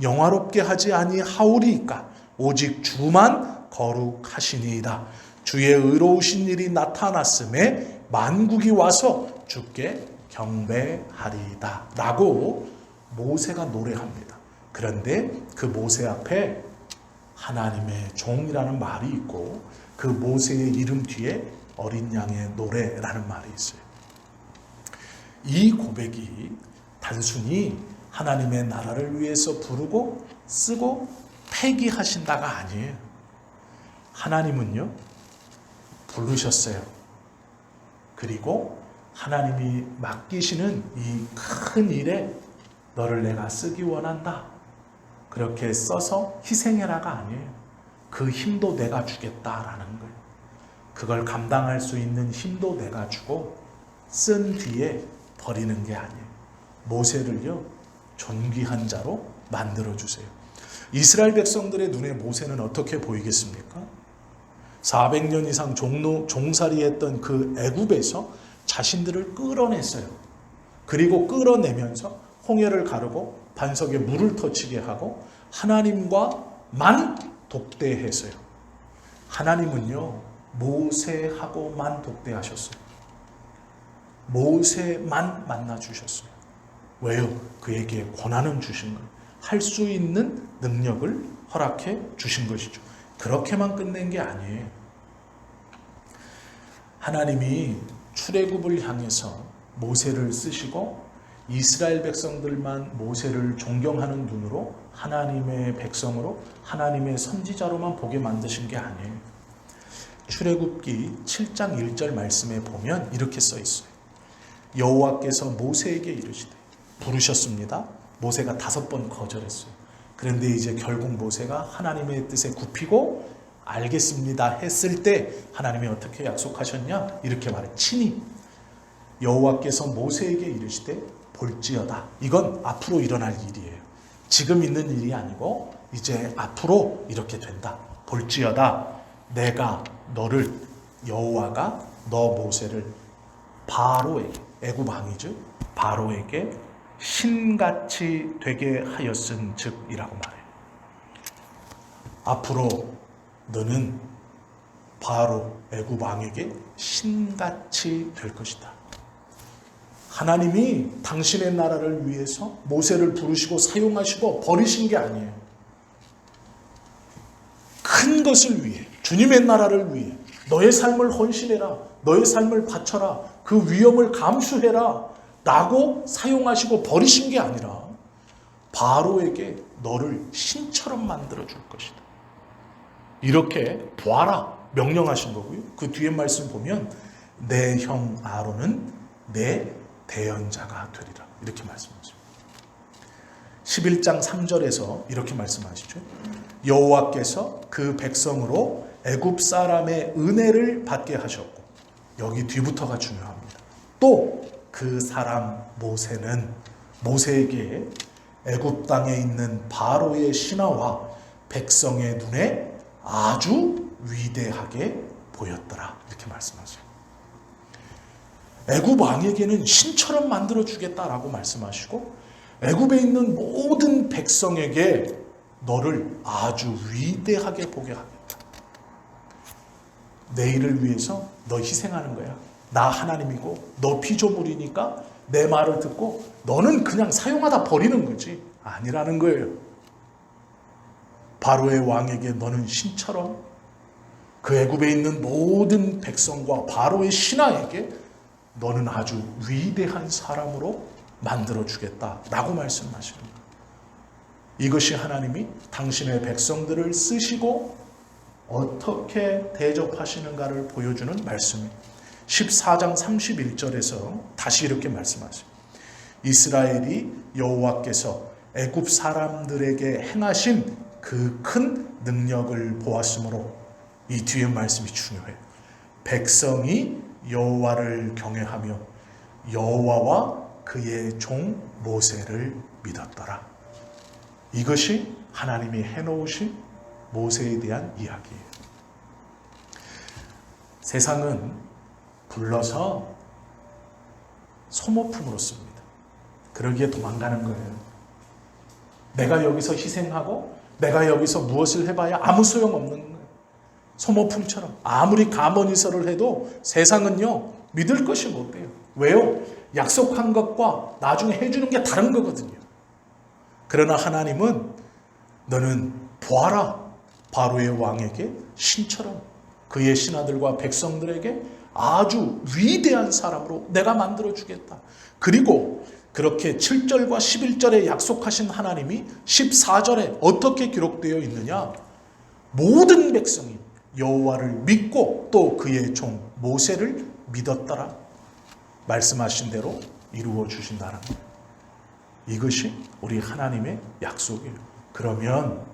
영화롭게 하지 아니하오리이까? 오직 주만 거룩하시니이다. 주의 의로우신 일이 나타났음에 만국이 와서 주께 경배하리이다. 라고 모세가 노래합니다. 그런데 그 모세 앞에 하나님의 종이라는 말이 있고, 그 모세의 이름 뒤에 어린 양의 노래라는 말이 있어요. 이 고백이 단순히 하나님의 나라를 위해서 부르고 쓰고 폐기하신다가 아니에요. 하나님은요, 부르셨어요. 그리고 하나님이 맡기시는 이 큰 일에 너를 내가 쓰기 원한다. 그렇게 써서 희생해라가 아니에요. 그 힘도 내가 주겠다라는 거예요. 그걸 감당할 수 있는 힘도 내가 주고 쓴 뒤에 버리는 게 아니에요. 모세를요, 존귀한 자로 만들어주세요. 이스라엘 백성들의 눈에 모세는 어떻게 보이겠습니까? 400년 이상 종살이했던 그 애굽에서 자신들을 끌어냈어요. 그리고 끌어내면서 홍해를 가르고 반석에 물을 터치게 하고 하나님과만 독대했어요. 하나님은요, 모세하고만 독대하셨어요. 모세만 만나주셨어요. 왜요? 그에게 권한은 주신 거예요. 할 수 있는 능력을 허락해 주신 것이죠. 그렇게만 끝낸 게 아니에요. 하나님이 출애굽을 향해서 모세를 쓰시고 이스라엘 백성들만 모세를 존경하는 눈으로 하나님의 백성으로, 하나님의 선지자로만 보게 만드신 게 아니에요. 출애굽기 7장 1절 말씀에 보면 이렇게 써 있어요. 여호와께서 모세에게 이르시되, 부르셨습니다. 모세가 5번 거절했어요. 그런데 이제 결국 모세가 하나님의 뜻에 굽히고 알겠습니다 했을 때 하나님이 어떻게 약속하셨냐? 이렇게 말해. 친히 여호와께서 모세에게 이르시되 볼지어다. 이건 앞으로 일어날 일이에요. 지금 있는 일이 아니고 이제 앞으로 이렇게 된다. 볼지어다. 내가 너를, 여호와가 너 모세를 바로에게, 애굽 왕이죠, 바로에게 신같이 되게 하였은 즉이라고 말해요. 앞으로 너는 바로 애굽 왕에게 신같이 될 것이다. 하나님이 당신의 나라를 위해서 모세를 부르시고 사용하시고 버리신 게 아니에요. 큰 것을 위해, 주님의 나라를 위해 너의 삶을 헌신해라, 너의 삶을 바쳐라, 그 위험을 감수해라 라고 사용하시고 버리신 게 아니라 바로에게 너를 신처럼 만들어 줄 것이다. 이렇게 보아라 명령하신 거고요. 그 뒤에 말씀 보면 내 형 아론은 내 대언자가 되리라 이렇게 말씀하십니다. 11장 3절에서 이렇게 말씀하시죠. 여호와께서 그 백성으로 애굽 사람의 은혜를 받게 하셨고, 여기 뒤부터가 중요합니다. 또 그 사람 모세는 모세에게 애굽 땅에 있는 바로의 신하와 백성의 눈에 아주 위대하게 보였더라. 이렇게 말씀하세요. 애굽 왕에게는 신처럼 만들어 주겠다라고 말씀하시고 애굽에 있는 모든 백성에게 너를 아주 위대하게 보게 하겠다. 내일을 위해서 너 희생하는 거야. 나 하나님이고 너 피조물이니까 내 말을 듣고 너는 그냥 사용하다 버리는 거지. 아니라는 거예요. 바로의 왕에게 너는 신처럼 그 애굽에 있는 모든 백성과 바로의 신하에게 너는 아주 위대한 사람으로 만들어주겠다라고 말씀하십니다. 이것이 하나님이 당신의 백성들을 쓰시고 어떻게 대접하시는가를 보여주는 말씀입니다. 14장 31절에서 다시 이렇게 말씀하세요. 이스라엘이 여호와께서 애굽 사람들에게 행하신 그 큰 능력을 보았으므로, 이 뒤에 말씀이 중요해요. 백성이 여호와를 경외하며 여호와와 그의 종 모세를 믿었더라. 이것이 하나님이 해놓으신 모세에 대한 이야기예요. 세상은 불러서 소모품으로 씁니다. 그러기에 도망가는 거예요. 내가 여기서 희생하고 내가 여기서 무엇을 해봐야 아무 소용없는 거예요. 소모품처럼 아무리 감언이설을 해도 세상은요 믿을 것이 못 돼요. 왜요? 약속한 것과 나중에 해주는 게 다른 거거든요. 그러나 하나님은 너는 보아라, 바로의 왕에게 신처럼 그의 신하들과 백성들에게 아주 위대한 사람으로 내가 만들어주겠다. 그리고 그렇게 7절과 11절에 약속하신 하나님이 14절에 어떻게 기록되어 있느냐? 모든 백성이 여호와를 믿고 또 그의 종 모세를 믿었더라. 말씀하신 대로 이루어 주신다는 거예요. 이것이 우리 하나님의 약속이에요. 그러면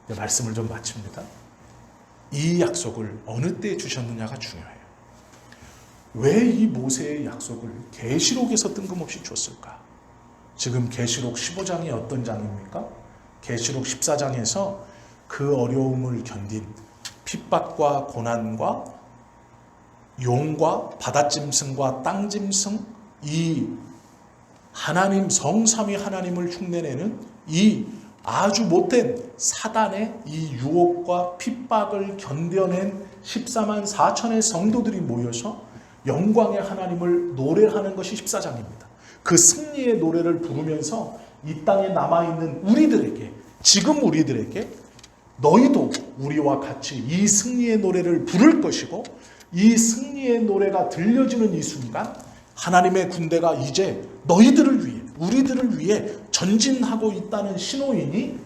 말씀을 좀 마칩니다. 이 약속을 어느 때 주셨느냐가 중요해요. 왜 이 모세의 약속을 계시록에서 뜬금없이 줬을까? 지금 계시록 15장이 어떤 장입니까? 계시록 14장에서 그 어려움을 견딘 핍박과 고난과 용과 바다짐승과 땅짐승, 이 하나님 성삼위 하나님을 흉내내는 이 아주 못된 사단의 이 유혹과 핍박을 견뎌낸 14만 4천의 성도들이 모여서 영광의 하나님을 노래하는 것이 14장입니다. 그 승리의 노래를 부르면서 이 땅에 남아있는 우리들에게, 지금 우리들에게 너희도 우리와 같이 이 승리의 노래를 부를 것이고, 이 승리의 노래가 들려지는 이 순간 하나님의 군대가 이제 너희들을 위해, 우리들을 위해 전진하고 있다는 신호이니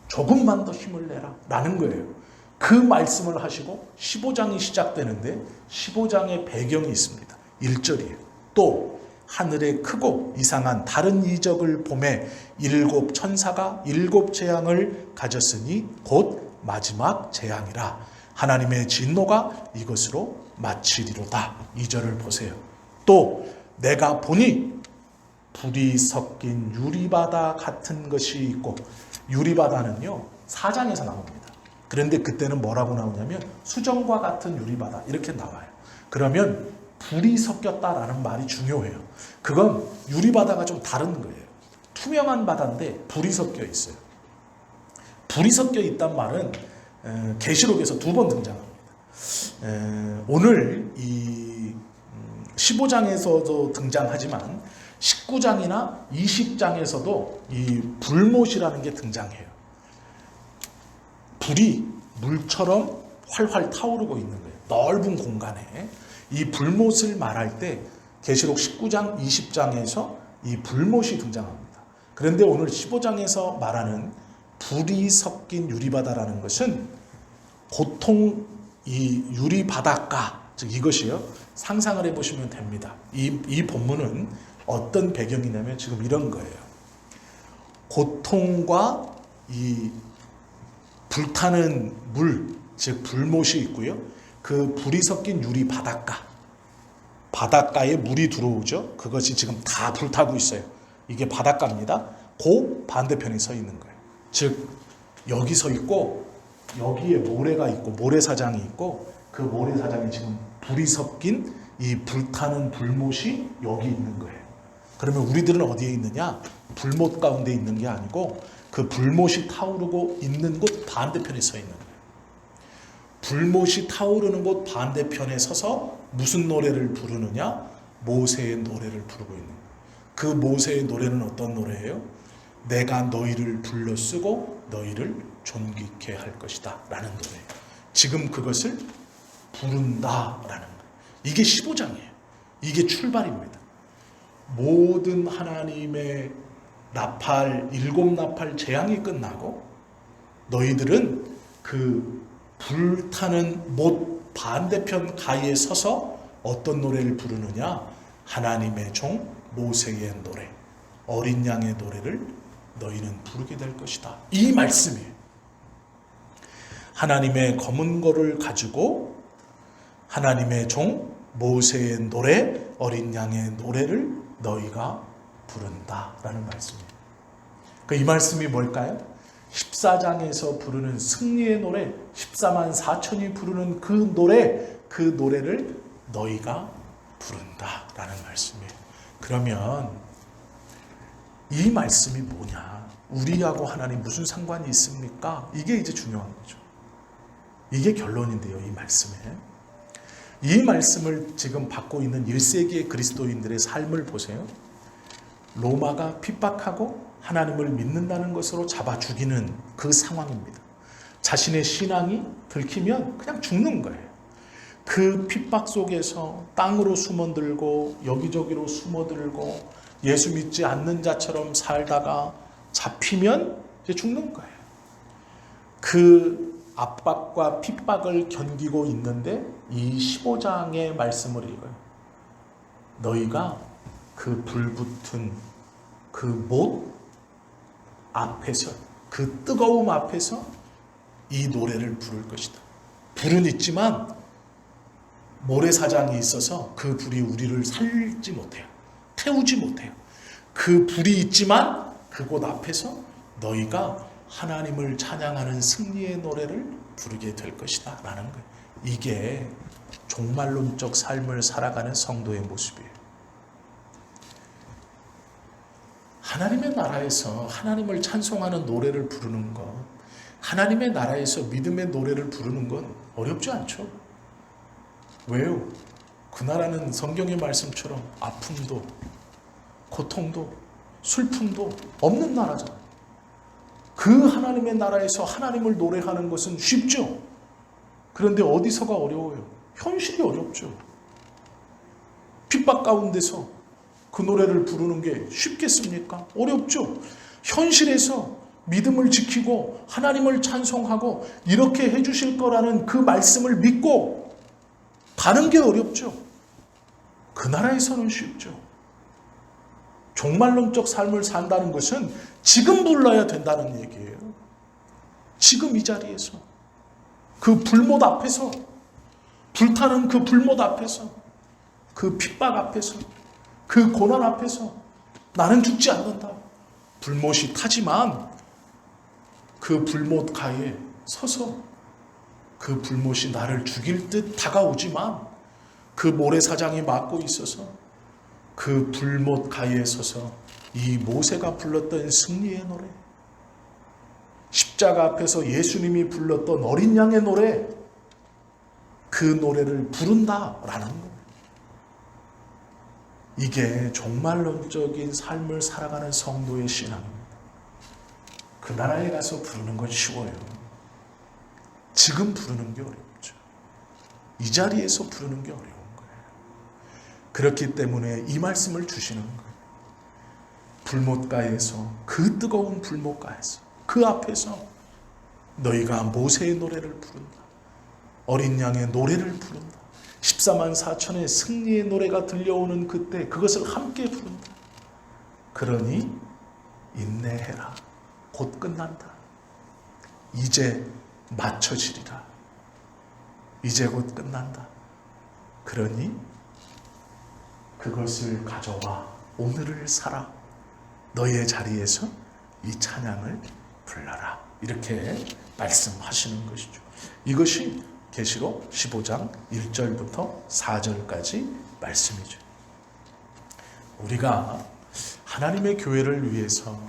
조금만 더 힘을 내라 라는 거예요. 그 말씀을 하시고 15장이 시작되는데 15장의 배경이 있습니다. 1절이에요. 또 하늘에 크고 이상한 다른 이적을 보매 7 천사가 7 재앙을 가졌으니 곧 마지막 재앙이라. 하나님의 진노가 이것으로 마치리로다. 2절을 보세요. 또 내가 보니 불이 섞인 유리바다 같은 것이 있고, 유리바다는요 4장에서 나옵니다. 그런데 그때는 뭐라고 나오냐면 수정과 같은 유리바다 이렇게 나와요. 그러면 불이 섞였다라는 말이 중요해요. 그건 유리바다가 좀 다른 거예요. 투명한 바다인데 불이 섞여 있어요. 불이 섞여 있단 말은 계시록에서 2번 등장합니다. 오늘 이 15장에서도 등장하지만 19장이나 20장에서도 이 불못이라는 게 등장해요. 불이 물처럼 활활 타오르고 있는 거예요. 넓은 공간에. 이 불못을 말할 때 계시록 19장, 20장에서 이 불못이 등장합니다. 그런데 오늘 15장에서 말하는 불이 섞인 유리바다라는 것은 보통 이 유리바닷가, 즉 이것이요, 상상을 해보시면 됩니다. 이 본문은 어떤 배경이냐면 지금 이런 거예요. 고통과 이 불타는 물, 즉 불못이 있고요. 그 불이 섞인 유리 바닷가, 바닷가에 물이 들어오죠. 그것이 지금 다 불타고 있어요. 이게 바닷가입니다. 그 반대편에 서 있는 거예요. 즉 여기 서 있고 여기에 모래가 있고 모래사장이 있고 그 모래사장에 지금 불이 섞인 이 불타는 불못이 여기 있는 거예요. 그러면 우리들은 어디에 있느냐? 불못 가운데 있는 게 아니고 그 불못이 타오르고 있는 곳 반대편에 서 있는 거예요. 불못이 타오르는 곳 반대편에 서서 무슨 노래를 부르느냐? 모세의 노래를 부르고 있는 거예요. 그 모세의 노래는 어떤 노래예요? 내가 너희를 불러 쓰고 너희를 존귀케 할 것이다 라는 노래예요. 지금 그것을 부른다 라는 거예요. 이게 15장이에요. 이게 출발입니다. 모든 하나님의 나팔, 7나팔 재앙이 끝나고 너희들은 그 불타는 못 반대편 가에 서서 어떤 노래를 부르느냐? 하나님의 종 모세의 노래, 어린 양의 노래를 너희는 부르게 될 것이다. 이 말씀이에요. 하나님의 검은 고를 가지고 하나님의 종 모세의 노래, 어린 양의 노래를 너희가 부른다라는 말씀이에요. 이 말씀이 뭘까요? 14장에서 부르는 승리의 노래, 14만 4천이 부르는 그 노래를 너희가 부른다라는 말씀이에요. 그러면 이 말씀이 뭐냐? 우리하고 하나님 무슨 상관이 있습니까? 이게 이제 중요한 거죠. 이게 결론인데요, 이 말씀에. 이 말씀을 지금 받고 있는 1세기의 그리스도인들의 삶을 보세요. 로마가 핍박하고 하나님을 믿는다는 것으로 잡아 죽이는 그 상황입니다. 자신의 신앙이 들키면 그냥 죽는 거예요. 그 핍박 속에서 땅으로 숨어들고 여기저기로 숨어들고 예수 믿지 않는 자처럼 살다가 잡히면 이제 죽는 거예요. 그 압박과 핍박을 견디고 있는데 이 15장의 말씀을 읽어요. 너희가 그 불붙은 그 못 앞에서, 그 뜨거움 앞에서 이 노래를 부를 것이다. 불은 있지만 모래사장이 있어서 그 불이 우리를 살지 못해요. 태우지 못해요. 그 불이 있지만 그곳 앞에서 너희가 하나님을 찬양하는 승리의 노래를 부르게 될 것이다 라는 거예요. 이게 종말론적 삶을 살아가는 성도의 모습이에요. 하나님의 나라에서 하나님을 찬송하는 노래를 부르는 것, 하나님의 나라에서 믿음의 노래를 부르는 건 어렵지 않죠. 왜요? 그 나라는 성경의 말씀처럼 아픔도 고통도 슬픔도 없는 나라잖아요. 그 하나님의 나라에서 하나님을 노래하는 것은 쉽죠. 그런데 어디서가 어려워요? 현실이 어렵죠. 핍박 가운데서 그 노래를 부르는 게 쉽겠습니까? 어렵죠. 현실에서 믿음을 지키고 하나님을 찬송하고 이렇게 해주실 거라는 그 말씀을 믿고 가는 게 어렵죠. 그 나라에서는 쉽죠. 종말론적 삶을 산다는 것은 지금 불러야 된다는 얘기예요. 지금 이 자리에서 그 불못 앞에서, 불타는 그 불못 앞에서, 그 핍박 앞에서, 그 고난 앞에서 나는 죽지 않는다. 불못이 타지만 그 불못 가에 서서 그 불못이 나를 죽일 듯 다가오지만 그 모래사장이 막고 있어서 그 불못 가에 서서 이 모세가 불렀던 승리의 노래, 십자가 앞에서 예수님이 불렀던 어린 양의 노래, 그 노래를 부른다라는 거예요. 이게 종말론적인 삶을 살아가는 성도의 신앙입니다. 그 나라에 가서 부르는 건 쉬워요. 지금 부르는 게 어렵죠. 이 자리에서 부르는 게 어려운 거예요. 그렇기 때문에 이 말씀을 주시는 거예요. 불못가에서, 그 뜨거운 불못가에서, 그 앞에서 너희가 모세의 노래를 부른다. 어린 양의 노래를 부른다. 14만 4천의 승리의 노래가 들려오는 그때 그것을 함께 부른다. 그러니 인내해라. 곧 끝난다. 이제 맞춰지리라. 이제 곧 끝난다. 그러니 그것을 가져와 오늘을 살아. 너의 자리에서 이 찬양을 불러라. 이렇게 말씀하시는 것이죠. 이것이 계시록 15장 1절부터 4절까지 말씀이죠. 우리가 하나님의 교회를 위해서,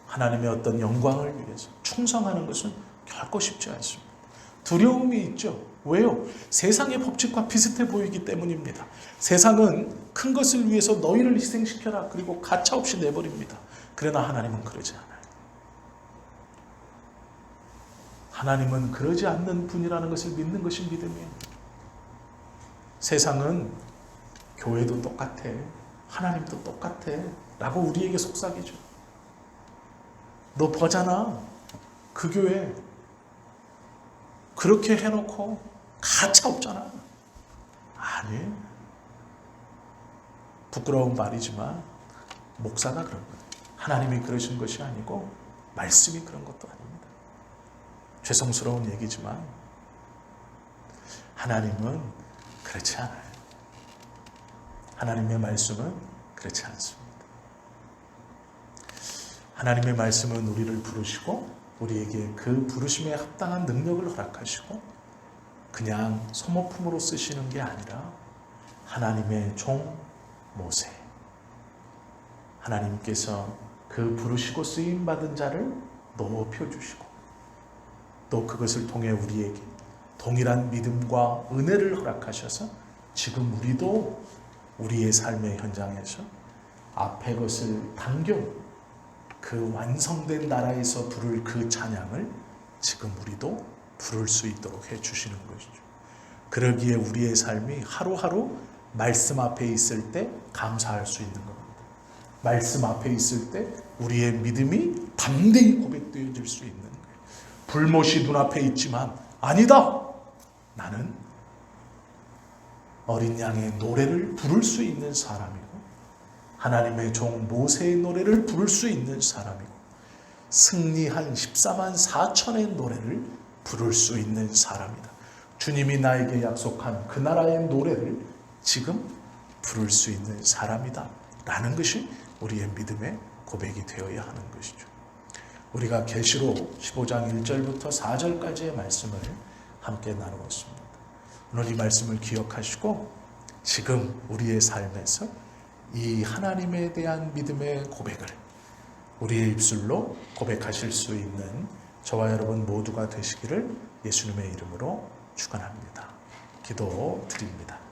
하나님의 어떤 영광을 위해서 충성하는 것은 결코 쉽지 않습니다. 두려움이 있죠. 왜요? 세상의 법칙과 비슷해 보이기 때문입니다. 세상은 큰 것을 위해서 너희를 희생시켜라 그리고 가차없이 내버립니다. 그러나 하나님은 그러지 않아요. 하나님은 그러지 않는 분이라는 것을 믿는 것이 믿음이에요. 세상은 교회도 똑같아, 하나님도 똑같아 라고 우리에게 속삭이죠. 너 보잖아, 그 교회 그렇게 해놓고 가차 없잖아. 아니, 부끄러운 말이지만 목사가 그런 거예요. 하나님이 그러신 것이 아니고 말씀이 그런 것도 아닙니다. 죄송스러운 얘기지만 하나님은 그렇지 않아요. 하나님의 말씀은 그렇지 않습니다. 하나님의 말씀은 우리를 부르시고 우리에게 그 부르심에 합당한 능력을 허락하시고 그냥 소모품으로 쓰시는 게 아니라 하나님의 종 모세, 하나님께서 그 부르시고 쓰임받은 자를 높여주시고 또 그것을 통해 우리에게 동일한 믿음과 은혜를 허락하셔서 지금 우리도 우리의 삶의 현장에서 앞에 것을 당겨 그 완성된 나라에서 부를 그 찬양을 지금 우리도 부를 수 있도록 해주시는 것이죠. 그러기에 우리의 삶이 하루하루 말씀 앞에 있을 때 감사할 수 있는 겁니다. 말씀 앞에 있을 때 우리의 믿음이 담대히 고백되어질 수 있는 거예요. 불못이 눈앞에 있지만 아니다, 나는 어린 양의 노래를 부를 수 있는 사람이고 하나님의 종 모세의 노래를 부를 수 있는 사람이고 승리한 14만 4천의 노래를 부를 수 있는 사람이다. 주님이 나에게 약속한 그 나라의 노래를 지금 부를 수 있는 사람이다 라는 것이 우리의 믿음의 고백이 되어야 하는 것이죠. 우리가 계시록 15장 1절부터 4절까지의 말씀을 함께 나누었습니다. 오늘 이 말씀을 기억하시고 지금 우리의 삶에서 이 하나님에 대한 믿음의 고백을 우리의 입술로 고백하실 수 있는 저와 여러분 모두가 되시기를 예수님의 이름으로 축원합니다. 기도드립니다.